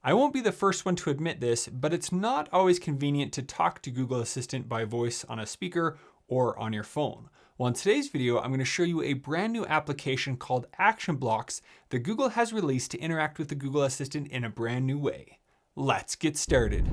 I won't be the first one to admit this, but it's not always convenient to talk to Google Assistant by voice on a speaker or on your phone. Well, in today's video, I'm going to show you a brand new application called Action Blocks that Google has released to interact with the Google Assistant in a brand new way. Let's get started.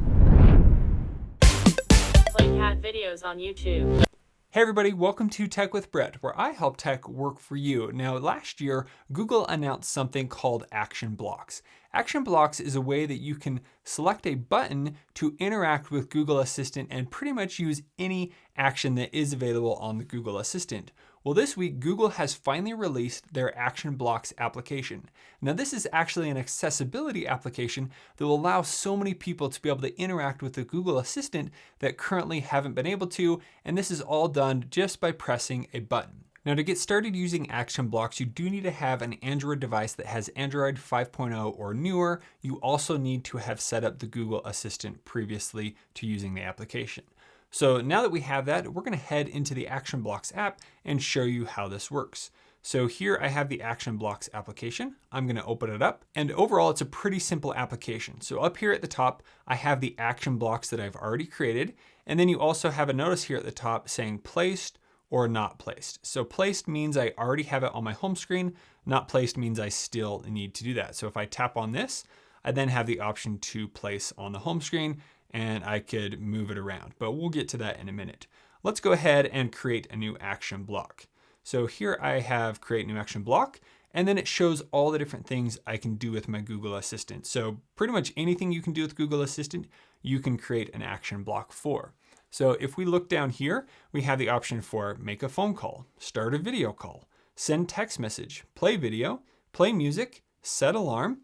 Play cat videos on YouTube. Hey everybody, welcome to Tech with Brett, where I help tech work for you. Now, last year, Google announced something called Action Blocks. Action Blocks is a way that you can select a button to interact with Google Assistant and pretty much use any action that is available on the Google Assistant. Well, this week, Google has finally released their Action Blocks application. Now, this is actually an accessibility application that will allow so many people to be able to interact with the Google Assistant that currently haven't been able to, and this is all done just by pressing a button. Now, to get started using Action Blocks, you do need to have an Android device that has Android 5.0 or newer. You also need to have set up the Google Assistant previously to using the application. So now that we have that, we're going to head into the Action Blocks app and show you how this works. So here I have the Action Blocks application. I'm going to open it up, and overall it's a pretty simple application. So up here at the top, I have the action blocks that I've already created. And then you also have a notice here at the top saying placed or not placed. So placed means I already have it on my home screen. Not placed means I still need to do that. So if I tap on this, I then have the option to place on the home screen, and I could move it around, but we'll get to that in a minute. Let's go ahead and create a new action block. So here I have create new action block, and then it shows all the different things I can do with my Google Assistant. So pretty much anything you can do with Google Assistant, you can create an action block for. So if we look down here, we have the option for make a phone call, start a video call, send text message, play video, play music, set alarm.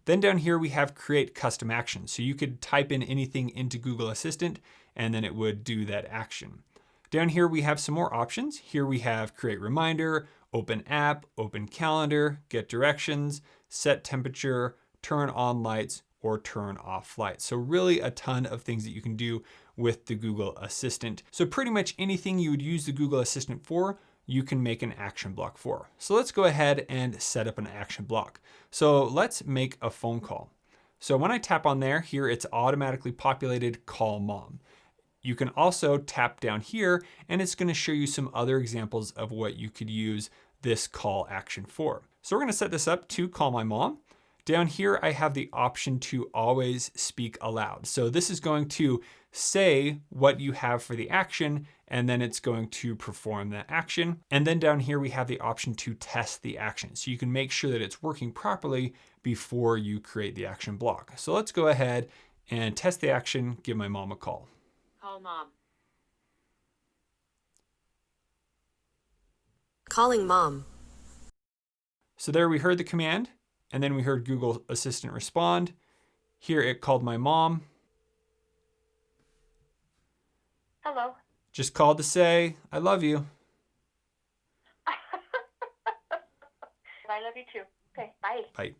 Then down here we have create custom actions. So you could type in anything into Google Assistant and then it would do that action. Down here we have some more options. Here we have create reminder, open app, open calendar, get directions, set temperature, turn on lights, or turn off lights. So really a ton of things that you can do with the Google Assistant. So pretty much anything you would use the Google Assistant for, you can make an action block for. So let's go ahead and set up an action block. So let's make a phone call. So when I tap on there, here it's automatically populated call mom. You can also tap down here and it's going to show you some other examples of what you could use this call action for. So we're going to set this up to call my mom. Down here, I have the option to always speak aloud. So this is going to say what you have for the action, and then it's going to perform that action. And then down here, we have the option to test the action. So you can make sure that it's working properly before you create the action block. So let's go ahead and test the action, give my mom a call. Call mom. Calling mom. So there we heard the command, and then we heard Google Assistant respond. Here it called my mom. Hello. Just called to say, I love you. I love you too. Okay, bye. Bye.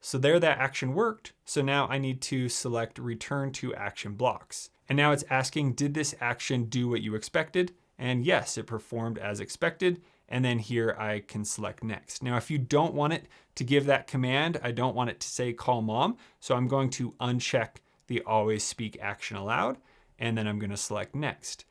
So there that action worked. So now I need to select return to action blocks. And now it's asking, did this action do what you expected? And yes, it performed as expected. And then here I can select next. Now, if you don't want it to give that command, I don't want it to say call mom. So I'm going to uncheck the always speak action aloud. And then I'm going to select next.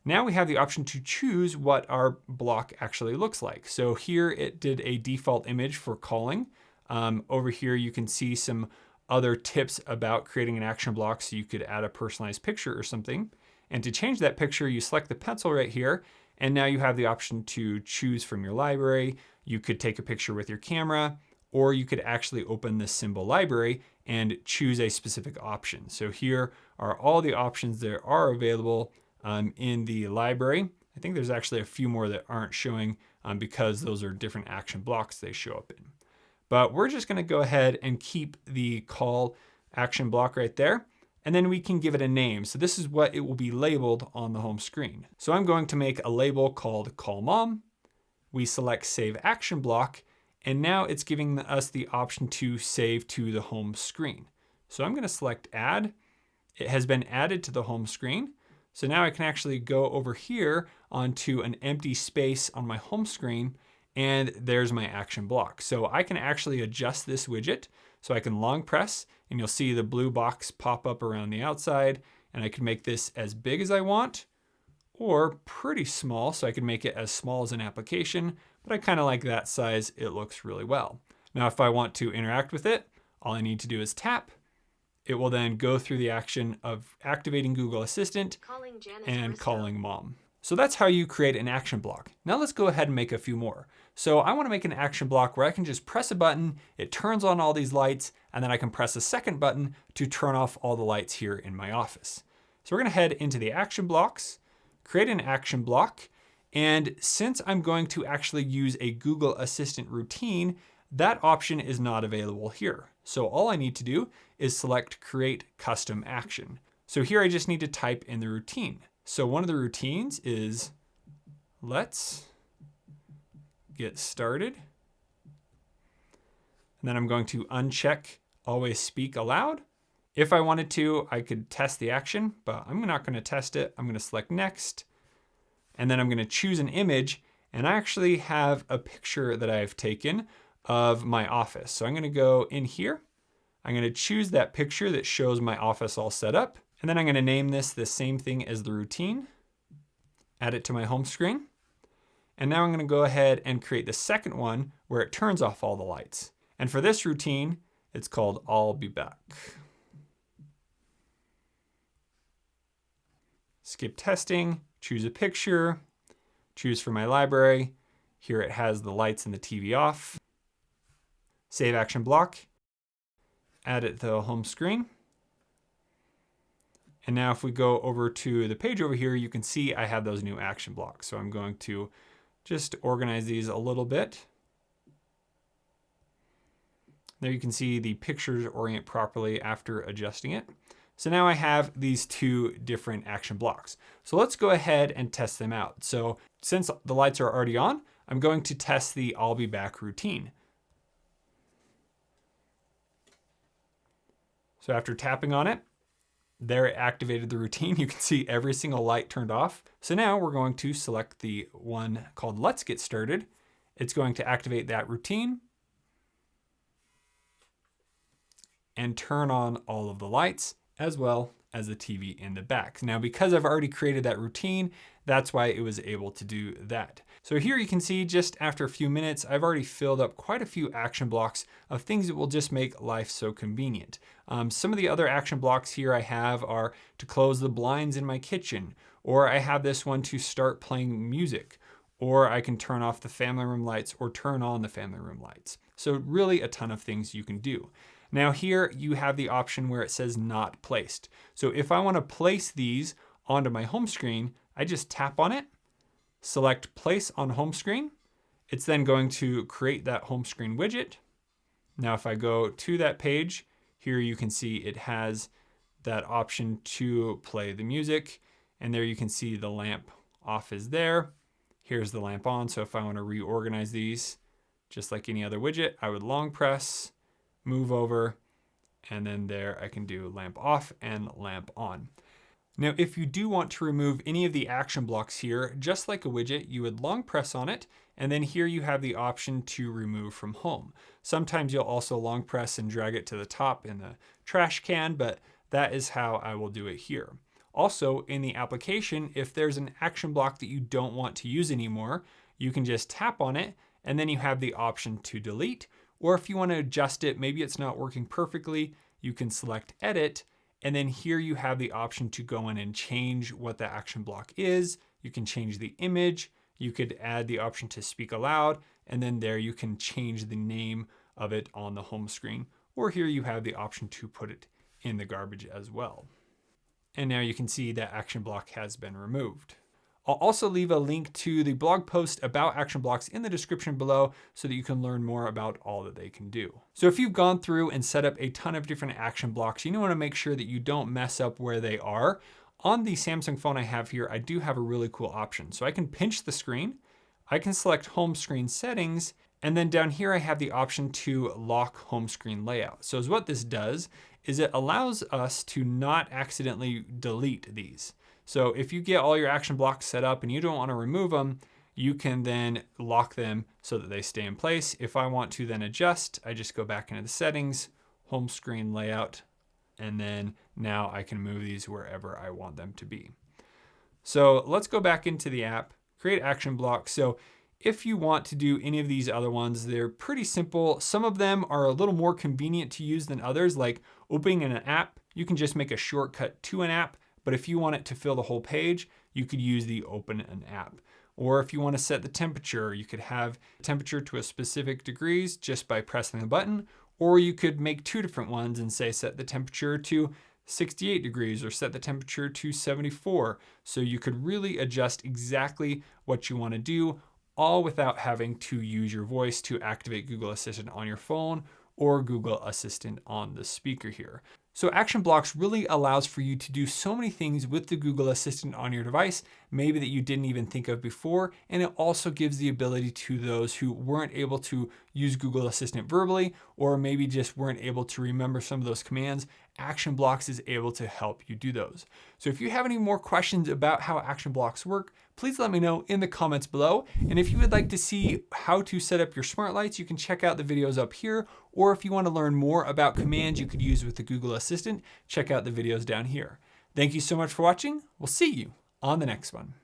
Now we have the option to choose what our block actually looks like. So here it did a default image for calling. Over here, you can see some other tips about creating an action block. So you could add a personalized picture or something. And to change that picture, you select the pencil right here. And now you have the option to choose from your library. You could take a picture with your camera, or you could actually open the symbol library and choose a specific option. So here are all the options that are available in the library. I think there's actually a few more that aren't showing because those are different action blocks they show up in. But we're just going to go ahead and keep the call action block right there. And then we can give it a name. So this is what it will be labeled on the home screen. So I'm going to make a label called call mom. We select save action block. And now it's giving us the option to save to the home screen. So I'm going to select add. It has been added to the home screen. So now I can actually go over here onto an empty space on my home screen, and there's my action block. So I can actually adjust this widget. So I can long press and you'll see the blue box pop up around the outside, and I can make this as big as I want or pretty small. So I can make it as small as an application, but I kind of like that size. It looks really well. Now, if I want to interact with it, all I need to do is tap. It will then go through the action of activating Google Assistant and calling mom. So that's how you create an action block. Now let's go ahead and make a few more. So I want to make an action block where I can just press a button, it turns on all these lights, and then I can press a second button to turn off all the lights here in my office. So we're going to head into the action blocks, create an action block, and since I'm going to actually use a Google Assistant routine, that option is not available here. So all I need to do is select Create Custom Action. So here I just need to type in the routine. So one of the routines is let's get started. And then I'm going to uncheck Always Speak Aloud. If I wanted to, I could test the action, but I'm not going to test it. I'm going to select Next. And then I'm going to choose an image. And I actually have a picture that I've taken of my office. So I'm going to go in here. I'm going to choose that picture that shows my office all set up. And then I'm going to name this the same thing as the routine, add it to my home screen. And now I'm going to go ahead and create the second one where it turns off all the lights. And for this routine, it's called I'll Be Back. Skip testing, choose a picture, choose for my library. Here it has the lights and the TV off. Save action block, add it to the home screen. And now if we go over to the page over here, you can see I have those new action blocks. So I'm going to just organize these a little bit. There you can see the pictures orient properly after adjusting it. So now I have these two different action blocks. So let's go ahead and test them out. So since the lights are already on, I'm going to test the I'll Be Back routine. So after tapping on it, there it activated the routine. You can see every single light turned off. So now we're going to select the one called Let's Get Started. It's going to activate that routine and turn on all of the lights as well as the TV in the back. Now, because I've already created that routine, that's why it was able to do that. So here you can see just after a few minutes, I've already filled up quite a few action blocks of things that will just make life so convenient. Some of the other action blocks here I have are to close the blinds in my kitchen, or I have this one to start playing music, or I can turn off the family room lights or turn on the family room lights. So really a ton of things you can do. Now here you have the option where it says not placed. So if I want to place these onto my home screen, I just tap on it, select place on home screen. It's then going to create that home screen widget. Now if I go to that page, here you can see it has that option to play the music. And there you can see the lamp off is there. Here's the lamp on. So if I want to reorganize these, just like any other widget, I would long press, move over, and then there I can do lamp off and lamp on. Now, if you do want to remove any of the action blocks here, just like a widget, you would long press on it, and then here you have the option to remove from home. Sometimes you'll also long press and drag it to the top in the trash can, but that is how I will do it here. Also, in the application, if there's an action block that you don't want to use anymore, you can just tap on it, and then you have the option to delete. Or if you want to adjust it, maybe it's not working perfectly, you can select Edit, and then here you have the option to go in and change what the action block is. You can change the image, you could add the option to speak aloud, and then there you can change the name of it on the home screen. Or here you have the option to put it in the garbage as well. And now you can see that action block has been removed. I'll also leave a link to the blog post about action blocks in the description below so that you can learn more about all that they can do. So if you've gone through and set up a ton of different action blocks, you want to make sure that you don't mess up where they are. On the Samsung phone I have here, I do have a really cool option. So I can pinch the screen, I can select home screen settings, and then down here I have the option to lock home screen layout. So what this does is it allows us to not accidentally delete these. So if you get all your action blocks set up and you don't want to remove them, you can then lock them so that they stay in place. If I want to then adjust, I just go back into the settings, home screen layout, and then now I can move these wherever I want them to be. So let's go back into the app, create action blocks. So if you want to do any of these other ones, they're pretty simple. Some of them are a little more convenient to use than others, like opening an app. You can just make a shortcut to an app, but if you want it to fill the whole page, you could use the open an app. Or if you want to set the temperature, you could have temperature to a specific degrees just by pressing the button, or you could make two different ones and say set the temperature to 68 degrees or set the temperature to 74. So you could really adjust exactly what you want to do, all without having to use your voice to activate Google Assistant on your phone or Google Assistant on the speaker here. So Action Blocks really allows for you to do so many things with the Google Assistant on your device, maybe that you didn't even think of before. And it also gives the ability to those who weren't able to use Google Assistant verbally, or maybe just weren't able to remember some of those commands. Action Blocks is able to help you do those. So if you have any more questions about how Action Blocks work, please let me know in the comments below. And if you would like to see how to set up your smart lights, you can check out the videos up here. Or if you want to learn more about commands you could use with the Google Assistant, check out the videos down here. Thank you so much for watching. We'll see you on the next one.